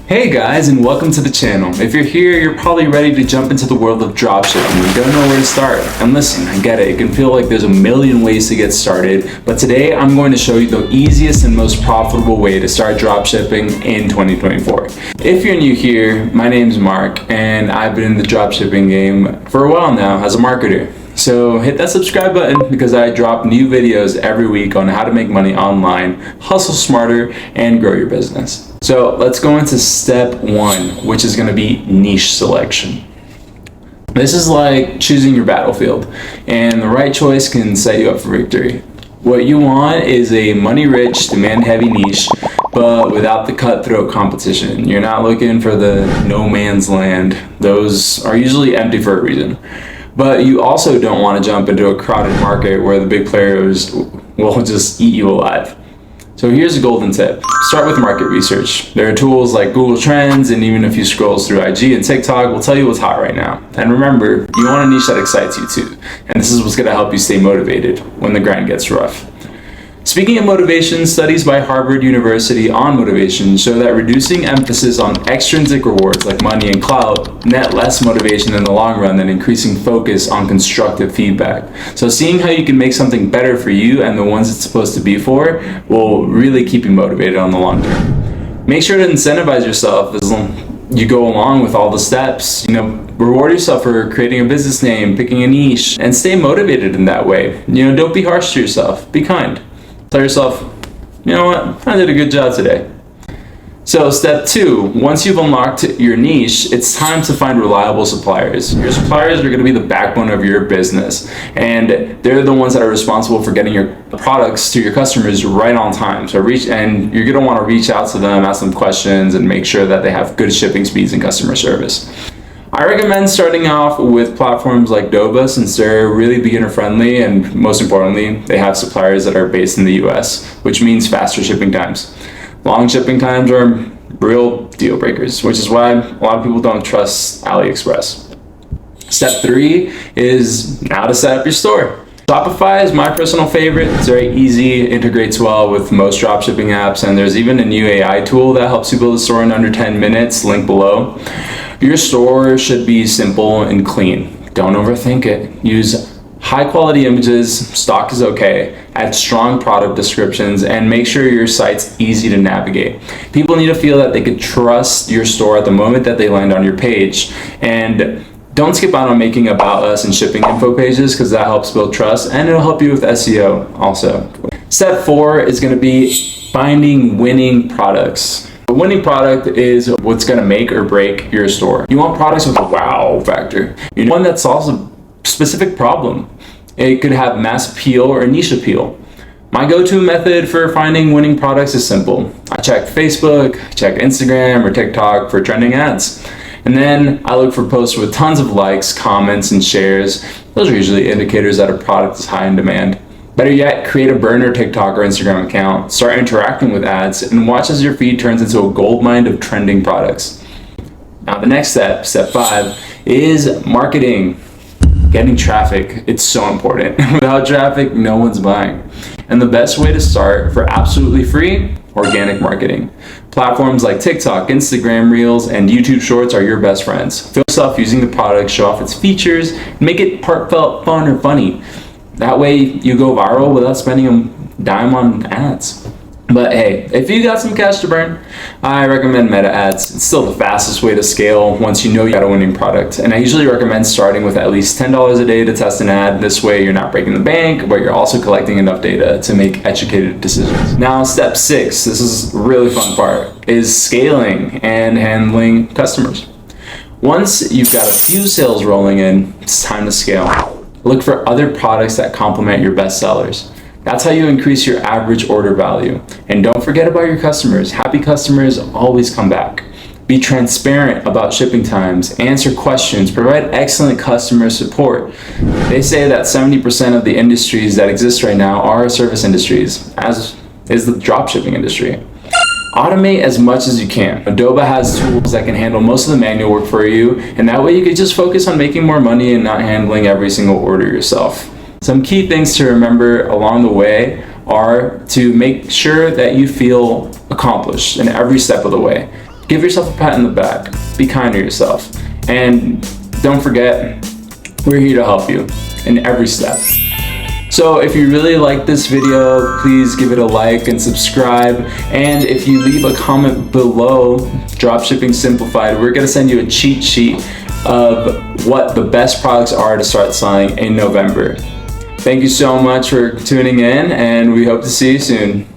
Hey guys, and welcome to the channel. If you're here, you're probably ready to jump into the world of dropshipping and don't know where to start. And listen, I get it. It can feel like there's a million ways to get started, but today I'm going to show you the easiest and most profitable way to start dropshipping in 2024. If you're new here, my name's Mark, and I've been in the dropshipping game for a while now as a marketer. So hit that subscribe button because I drop new videos every week on how to make money online, hustle smarter, and grow your business. So let's go into step one, which is going to be niche selection. This is like choosing your battlefield, and the right choice can set you up for victory. What you want is a money-rich, demand-heavy niche, but without the cutthroat competition. You're not looking for the no man's land. Those are usually empty for a reason. But you also don't want to jump into a crowded market where the big players will just eat you alive. So here's a golden tip. Start with market research. There are tools like Google Trends, and even a few scrolls through IG and TikTok will tell you what's hot right now. And remember, you want a niche that excites you too. And this is what's going to help you stay motivated when the grind gets rough. Speaking of motivation, studies by Harvard University on motivation show that reducing emphasis on extrinsic rewards like money and clout net less motivation in the long run than increasing focus on constructive feedback. So seeing how you can make something better for you and the ones it's supposed to be for will really keep you motivated on the long term. Make sure to incentivize yourself as you go along with all the steps. Reward yourself for creating a business name, picking a niche, and stay motivated in that way. Don't be harsh to yourself. Be kind. Tell yourself, you know what, I did a good job today. So step two, once you've unlocked your niche, it's time to find reliable suppliers. Your suppliers are going to be the backbone of your business, and they're the ones that are responsible for getting your products to your customers right on time. So and you're going to want to reach out to them, ask them questions, and make sure that they have good shipping speeds and customer service. I recommend starting off with platforms like Doba since they're really beginner friendly, and most importantly, they have suppliers that are based in the US, which means faster shipping times. Long shipping times are real deal breakers, which is why a lot of people don't trust AliExpress. Step three is now to set up your store. Shopify is my personal favorite. It's very easy, integrates well with most dropshipping apps, and there's even a new AI tool that helps you build a store in under 10 minutes, link below. Your store should be simple and clean. Don't overthink it. Use high quality images, stock is okay, add strong product descriptions, and make sure your site's easy to navigate. People need to feel that they could trust your store at the moment that they land on your page. And don't skip out on making about us and shipping info pages because that helps build trust, and it'll help you with SEO also. Step four is going to be finding winning products. A winning product is what's going to make or break your store. You want products with a wow factor. One that solves a specific problem. It could have mass appeal or niche appeal. My go-to method for finding winning products is simple. I check Facebook, check Instagram or TikTok for trending ads. And then I look for posts with tons of likes, comments, and shares. Those are usually indicators that a product is high in demand. Better yet, create a burner TikTok or Instagram account, start interacting with ads, and watch as your feed turns into a goldmine of trending products. Now the next step, step five, is marketing. Getting traffic, it's so important. Without traffic, no one's buying. And the best way to start for absolutely free, organic marketing. Platforms like TikTok, Instagram Reels, and YouTube Shorts are your best friends. Film yourself using the product, show off its features, make it heartfelt, fun, or funny. That way you go viral without spending a dime on ads. But hey, if you got some cash to burn, I recommend meta ads. It's still the fastest way to scale once you know you got a winning product. And I usually recommend starting with at least $10 a day to test an ad. This way you're not breaking the bank, but you're also collecting enough data to make educated decisions. Now step six, this is a really fun part, is scaling and handling customers. Once you've got a few sales rolling in, it's time to scale. Look for other products that complement your best sellers. That's how you increase your average order value. And don't forget about your customers. Happy customers always come back. Be transparent about shipping times, answer questions, provide excellent customer support. They say that 70% of the industries that exist right now are service industries, as is the dropshipping industry. Automate as much as you can. Doba has tools that can handle most of the manual work for you, and that way you can just focus on making more money and not handling every single order yourself. Some key things to remember along the way are to make sure that you feel accomplished in every step of the way. Give yourself a pat in the back. Be kind to yourself. And don't forget, we're here to help you in every step. So if you really like this video, please give it a like and subscribe. And if you leave a comment below, Dropshipping Simplified, we're gonna send you a cheat sheet of what the best products are to start selling in November. Thank you so much for tuning in, and we hope to see you soon.